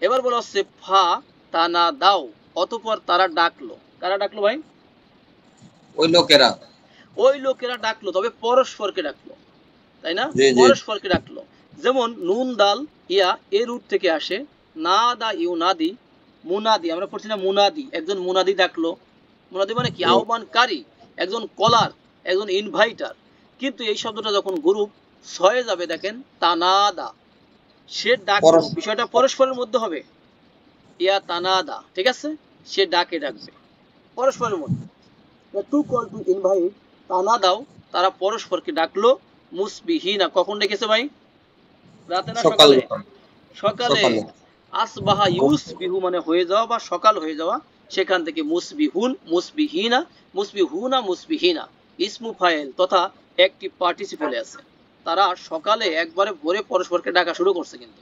এবার বলা হচ্ছে ফা তানা দাও, অতঃপর তারা ডাকলো। কারা ডাকলো ভাই? ওই লোকেরা। ওই লোকেরা ডাকলো, তবে পরস্পরকে ডাকলো, তাই না? জি জি পরস্পরকে ডাকলো। যেমন নুন দাল ইয়া এর রুট থেকে আসে, না দা ইউনাদি, মুনাদি, আমরা পড়ছি না মুনাদি, একজন মুনাদি ডাকলো। মুনাদি মানে কি? জি। আহ্বানকারী, একজন কলার, একজন ইনভাইটার। কিন্তু এই শব্দটা যখন গ্রুপ 6 যাবে, দেখেন তানাদা, সে ডাকলো, বিষয়টা পরস্পরের মধ্যে হবে, ইয়া তানাদা, ঠিক আছে? সে ডাকে, ডাকবে পরস্পরের মধ্যে। টু কল টু ইনভাইট, তানাদাও, তারা পরস্পরকে ডাকলো, মুসবিহিনা, কখন ডেকেছে ভাই? রাতে না সকাল সকালে? সকালে। সকালে। আসবাহা ইউসবিহু মানে হয়ে যাওয়া বা সকাল হয়ে যাওয়া, সেখান থেকে মুসবিহুন, মুসবিহিনা, মুসবিহুনা, মুসবিহিনা ইসমু ফাইল তথা একটি পার্টিসিপলে আছে। তারা সকালে একবারে ভোরে পরস্পরকে ডাকা শুরু করছে। কিন্তু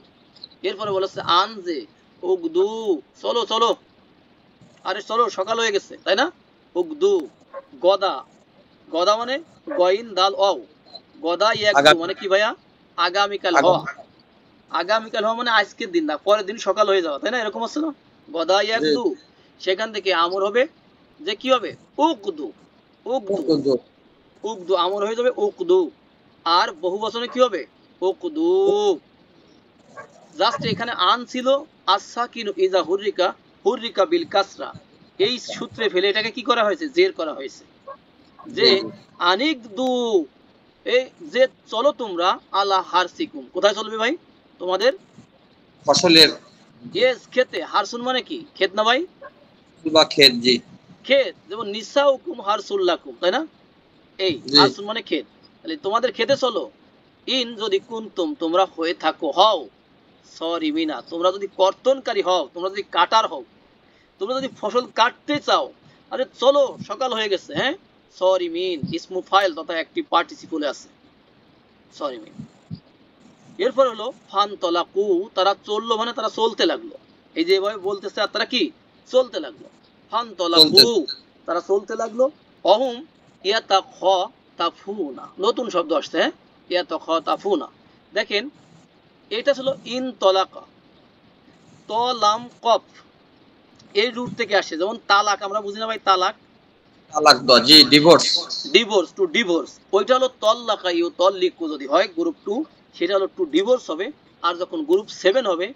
এরপরে বলেছে আনজে উগদু, চলো চলো, আরে চলো, সকাল হয়ে গেছে, তাই না? উগদু, গদা, গদা মানে গইন দাল অও, গদা ইয়াকদু আগামী মানে কি ভাইয়া? আগামীকাল হওয়া। আগামী আগামীকাল হওয়া মানে আজকের দিন না, পরের দিন সকাল হয়ে যাওয়া, তাই না? এরকম আছে না? গদা জি ইয়াকদু, সেখান থেকে আমর হবে যে কি হবে? উকদু, উকদু, উর্দু। উকদু আমর হয়ে যাবে উকদু। আর বহু বচনে কি হবে? উকদু। জাস্ট এখানে আন ছিল, আচ্ছা কিনু ইজা হুররিকা, হুররিকা বিল কাসরা, এই সূত্রে ফেলে এটাকে কি করা হয়েছে? জের করা হয়েছে। যে জি জি। আনিক দু, এই যে চলো তোমরা, আলা হারসিকুম, কোথায় চলবে ভাই? তোমাদের ফসলের ইয়েস খেতে। হারসুন মানে কি? ক্ষেত না ভাই? বা ক্ষেত। জি ক্ষেত, যেমন নিসা হুকুম হারসুল্লাকুম, তাই না? এই জি। হারসুন মানে ক্ষেত, তাহলে তোমাদের খেতে চলো। ইন যদি কুনতুম, তোমরা হয়ে থাকো, হও, সরি মিনা, তোমরা যদি কর্তনকারী হও, তোমরা যদি কাটার হও, তোমরা যদি ফসল কাটতে চাও, আরে চলো, সকাল হয়ে গেছে, হ্যাঁ। সরি মিন ইসমু ফাইল তথা একটি পার্টিসিপলে আছে, সরি মিন। এরপর হলো ফান তলাকু, তারা চললো মানে তারা চলতে লাগলো। এই যে এভাবে বলতেছে, আর তারা কি? চলতে লাগলো। ফান চলতে। তলাকু, তারা চলতে লাগলো। অহুম ইয়াতা খ তাফুনা, নতুন শব্দ আসছে, হ্যাঁ। ইয়াতা খ তাফুনা, দেখেন এটা ছিল ইন তলাকা, তলাম কফ, এই রুট থেকে আসে। যেমন তালাক আমরা বুঝি না ভাই? তালাক, তালাক দেওয়া। জি, ডিভোর্স। ডিভোর্স, টু ডিভোর্স, ওইটা হলো তল্লাকা ইউ তল্লিকু, যদি হয় গ্রুপ 2 সেটা হলো টু ডিভোর্স হবে। আর যখন গ্রুপ 7 হবে,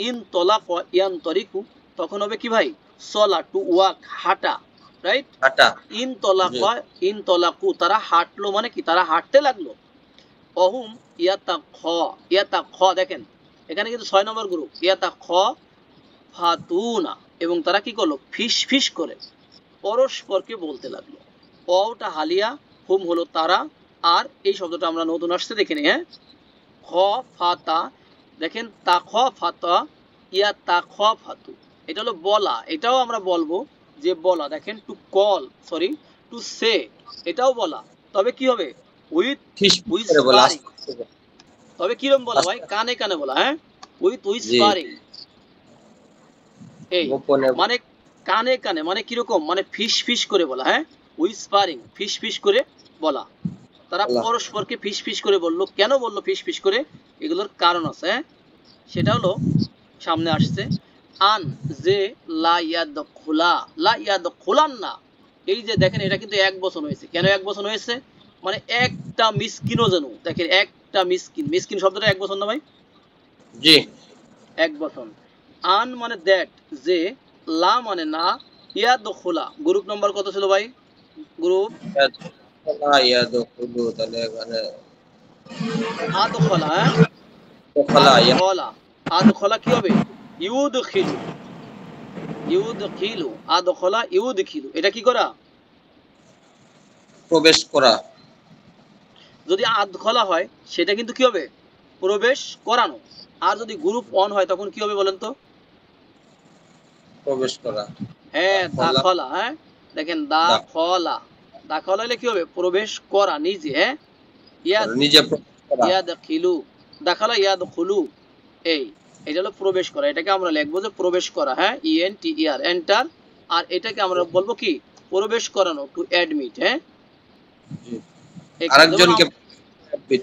ইন তলাক ইয়ান তরিকু, তখন হবে কি ভাই? সলা, টু ওয়াক, হাঁটা, রাইট? হাঁটা। ইন তলাক, জি ইন তলাকু, তারা হাঁটলো মানে কি? তারা হাঁটতে লাগলো। অহুম ইয়াতা খ, ইয়াতা খ, দেখেন এখানে কিন্তু 6 নম্বর গ্রুপ, ইয়াতা খ ফাতুনা, এবং তারা কি করলো? ফিস ফিস করে পরস্পরকে বলতে লাগলো। অটা হালিয়া, হুম হলো তারা, আর এই শব্দটা আমরা নতুন আসছে, দেখে নি, হ্যাঁ। খ ফাতা, দেখেন তা খ ফাতা, ইয়া তা খ ফাতু, এটা হলো বলা, এটাও আমরা বলবো যে বলা। দেখেন to call, sorry, to say, এটাও বলা, তবে কি হবে? উইথ ফিস করে বলে হুইসপারিং, আস্তে আস্তে। তবে কিরম বলা ভাই? আস্তে। কানে কানে বলা, হ্যাঁ, উইথ জি। হুইসপারিং। এই গোপনে। মানে কানে কানে মানে কিরকম? মানে ফিস ফিস করে বলা, হ্যাঁ। হুইসপারিং, ফিস ফিস করে বলা। তারা বলা। পরস্পরকে ফিস ফিস করে বললো। কেন বললো ফিস ফিস করে? এগুলোর কারণ আছে, হ্যাঁ। সেটা হলো সামনে আসছে, আন যে লা ইয়াদ খোলা, লা ইয়াদ খোলান না, এই যে দেখেন এটা কিন্তু এক বছর হয়েছে। কেন এক বছর হয়েছে? মানে একটা মিসকিনও যেন, দেখেন একটা মিসকিন, মিসকিন শব্দটা এক বছর না ভাই? জি। এক বছর। আন মানে দ্যাট, যে, লা মানে না, ইয়াদ খোলা, গ্রুপ নম্বর কত ছিল ভাই? গ্রুপ ইয়াদ খুলু, তাহলে এখানে আদ খোলা, হ্যাঁ। খোলা আদ ইয়া। খোলা, আদ খোলা কি হবে? ইউদ খিলু, ইউদ খিলু, আদ খোলা ইউদ খিলু, এটা কি করা? প্রবেশ করা। যদি আদ খোলা হয় সেটা কিন্তু কি হবে? প্রবেশ করানো। আর যদি গ্রুপ 1 হয় তখন কি হবে বলেন তো? প্রবেশ করা। হ্যাঁ, দা খোলা। খোলা, হ্যাঁ। দেখেন দা দা। খোলা, দা খোলা হলে কি হবে? প্রবেশ করা নিজে, হ্যাঁ। ইয়াদ, নিজে প্রবেশ করা। ইয়াদ খিলু, দাখালা ইয়াদ খুলু, এই, এটা হলো প্রবেশ করা। এটাকে আমরা লিখবো যে প্রবেশ করা, হ্যাঁ, ENTER, এন্টার। আর এটাকে আমরা বলবো কি? প্রবেশ করানো, টু অ্যাডমিট, হ্যাঁ। জি। এই কথা। আরেকজনকে।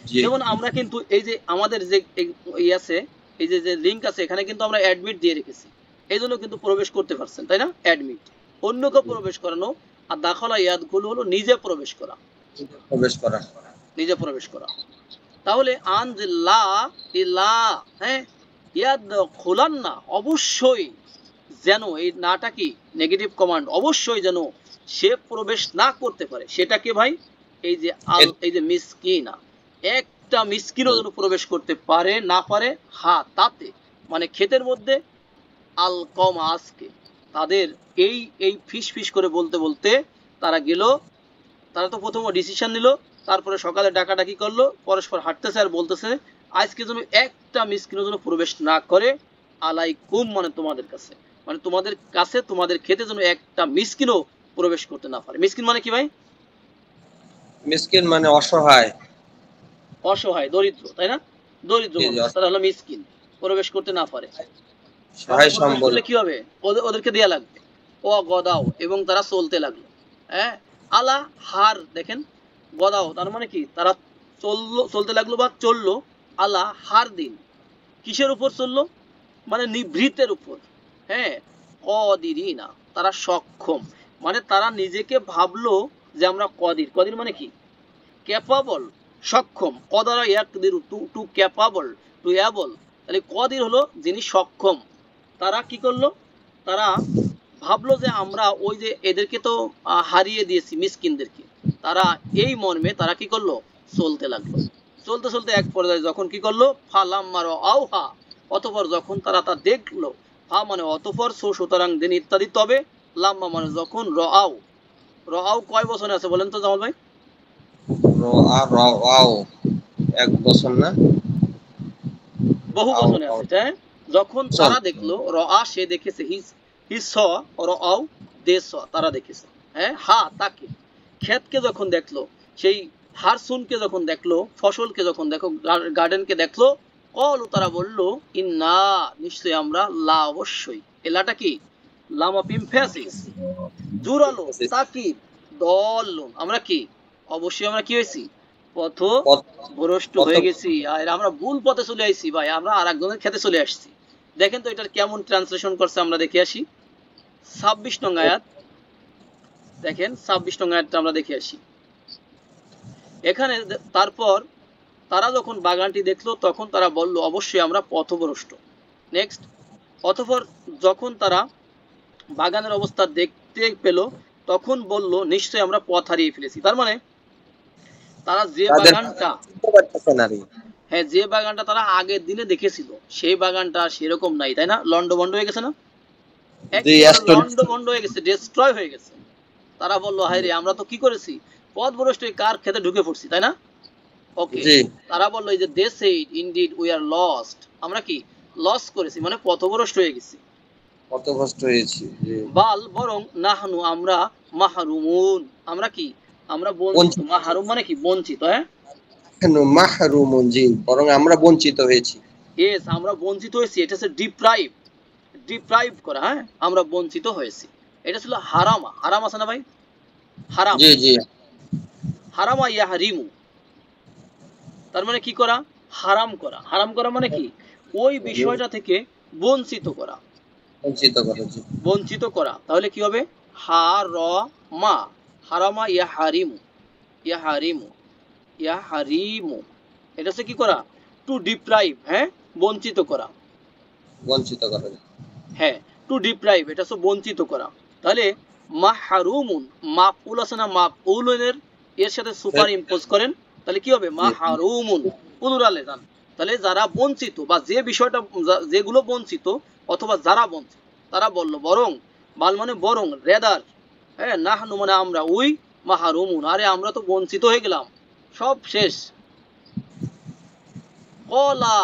জি। যেমন আমরা কিন্তু এই যে আমাদের যে ই আছে, এই যে যে লিঙ্ক আছে এখানে কিন্তু আমরা অ্যাডমিট দিয়ে রেখেছি, এই জন্য কিন্তু প্রবেশ করতে পারছেন, তাই না? অ্যাডমিট অন্যকে প্রবেশ করানো, আর দাখলা ইয়াদখুলু হলো নিজে প্রবেশ করা, প্রবেশ করা। নিজে প্রবেশ করা। তাহলে আন যে লা, এই লা, হ্যাঁ, ইয়াদখুলান্না অবশ্যই যেন, এই নাটা কি নেগেটিভ কমান্ড, অবশ্যই যেন সে প্রবেশ না করতে পারে। সেটাকে ভাই এই যে এই যে মিসকিনা, একটা মিসকিনও যেন প্রবেশ করতে পারে না পারে, হ্যাঁ তাতে মানে ক্ষেতের মধ্যে আল কম আজকে তাদের এই এই ফিস ফিস করে বলতে বলতে তারা গেল, তারা তো প্রথমে ডিসিশন নিল, তারপরে সকালে ডাকাডাকি করলো, পরস্পর হাঁটতেছে আর বলতেছে আজকে যেন একটা মিসকিনও যেন প্রবেশ না করে আলাইকুম, মানে তোমাদের কাছে, মানে তোমাদের কাছে তোমাদের খেতে যেন একটা মিসকিনও প্রবেশ করতে না পারে। মিসকিন মানে কি ভাই? মিসকিন মানে অসহায়, অসহায়, দরিদ্র, তাই না? দরিদ্র মানুষ, তারা হলো মিসকিন, প্রবেশ করতে না পারে। সহায় প্রবেশ সম্বল। করলে কি হবে? ওদেরকে দেয়া লাগবে। ও গদাও, এবং তারা চলতে লাগলো। হ্যাঁ, আলা হার, দেখেন গদাও তার মানে কি, তারা চলতে লাগলো বা চললো, আলা হার দিন, কিসের উপর চললো? মানে নিভৃতের উপর। হ্যাঁ, কদিরিনা, তারা সক্ষম, মানে তারা নিজেকে ভাবলো যে আমরা কদির, কদির মানে কি ক্যাপাবল, সক্ষম, কদারা ইয়াকদিরু, টু ক্যাপাবল, টু অ্যাবল, তাহলে কদির হলো যিনি সক্ষম। তারা কি করলো? তারা ভাবলো যে আমরা ওই যে এদেরকে তো হারিয়ে দিয়েছি মিসকিনদেরকে, তারা এই মর্মে তারা কি করলো? চলতে লাগলো। চলতে চলতে এক পর্যায়ে যখন কি করলো? ফালাম্মা রাআউহা, অতঃপর যখন তারা তা দেখলো, ফা মানে অতঃপর, সুতরাং দিন ইত্যাদি, তবে লাম্মা মানে যখন, রাআউ, রাআউ কয় বছরে আছে বলেন তো জামাল ভাই? রাও এক বছর না, বহু বচনে আছে, হ্যাঁ। যখন তারা দেখলো, রাআ সে দেখেছে, হি স, রাআউ দে স তারা দেখেছে, হ্যাঁ, হা তাকে, ক্ষেতকে যখন দেখলো, সেই হারসুনকে যখন দেখলো, ফসলকে যখন দেখো, গার্ডেনকে দেখলো, কলু তারা বললো, ইন্না নিশ্চয়ই আমরা, লা অবশ্যই, এলাটা কি লাম অফ ইমফ্যাসিস, জোরালো তাকিদ, দল্লুন আমরা কি, অবশ্যই আমরা কি হয়েছি? পথভ্রষ্ট হয়ে গেছি, আর আমরা ভুল পথে চলে আসছি ভাই, আমরা আর একজনের খেতে চলে আসছি। দেখেন তো এটার কেমন ট্রান্সলেশন করছে, আমরা দেখে আসি 26 নং আয়াত। দেখেন 26 নং আয়াতটা আমরা দেখে আসি। এখানে তারপর তারা যখন বাগানটি দেখলো, তখন তারা বলল অবশ্যই আমরা পথভ্রষ্ট। নেক্সট, অতঃপর যখন তারা বাগানের অবস্থা দেখতে পেল, তখন বলল নিশ্চয়ই আমরা পথ হারিয়ে ফেলেছি। তার মানে তারা যে বাগানটা, হ্যাঁ, যে বাগানটা তারা আগের দিনে দেখেছিল, সেই বাগানটা সেরকম নাই, তাই না? লন্ডভন্ড হয়ে গেছে না, লন্ডভন্ড হয়ে গেছে, ডিস্ট্রয় হয়ে গেছে। তারা বললো হায় রে, আমরা তো কি করেছি, পথভ্রষ্ট কার খেতে ঢুকে পড়ছি, তাই না? ওকে, তারা বললো এই যে they said indeed we are lost, আমরা কি লস করেছি, মানে পথভ্রষ্ট হয়ে গেছি, পথভ্রষ্ট হয়েছি। বাল বরং, নাহনু আমরা, মাহরুমুন আমরা কি, আমরা বঞ্চিত, মাহরুম মানে কি বঞ্চিত, হ্যাঁ, মাহরুমুন, জি বরং আমরা বঞ্চিত হয়েছি। ইয়েস, আমরা বঞ্চিত হয়েছি, এটা হচ্ছে ডিপ্রাইভ, ডিপ্রাইভ করা, হ্যাঁ, আমরা বঞ্চিত হয়েছি। এটা ছিল হারামা, হারাম আছে না ভাই, হারাম, জি জি, হারামা ইয়াহরিমু, তার মানে কি করা? হারাম করা। হারাম করা মানে কি? ওই বিষয়টা থেকে বঞ্চিত করা, বঞ্চিত করা, জি বঞ্চিত করা। তাহলে কি হবে? হারামা, হারামা ইয়াহরিমু, ইয়াহরিমু, ইয়াহরিমু, এটা হচ্ছে কি করা? টু ডিপ্রাইভ, হ্যাঁ, বঞ্চিত করা, বঞ্চিত করা, হ্যাঁ, টু ডিপ্রাইভ, এটা হচ্ছে বঞ্চিত করা। তাহলে মাহরুমুন, মাফউল আছে না, মাফউলের এর সাথে সুপার ইম্পোজ করেন, তাহলে কি হবে? মাহরুমুন, পুনরালে যান। তাহলে যারা বঞ্চিত, বা যে বিষয়টা, যেগুলো বঞ্চিত, অথবা যারা বঞ্চিত, তারা বলল বরং, বাল মানে বরং, রেদার, হ্যাঁ, নাহনু মানে আমরা, উই মাহরুমুন, আরে আমরা তো বঞ্চিত হয়ে গেলাম, সব শেষ। কলা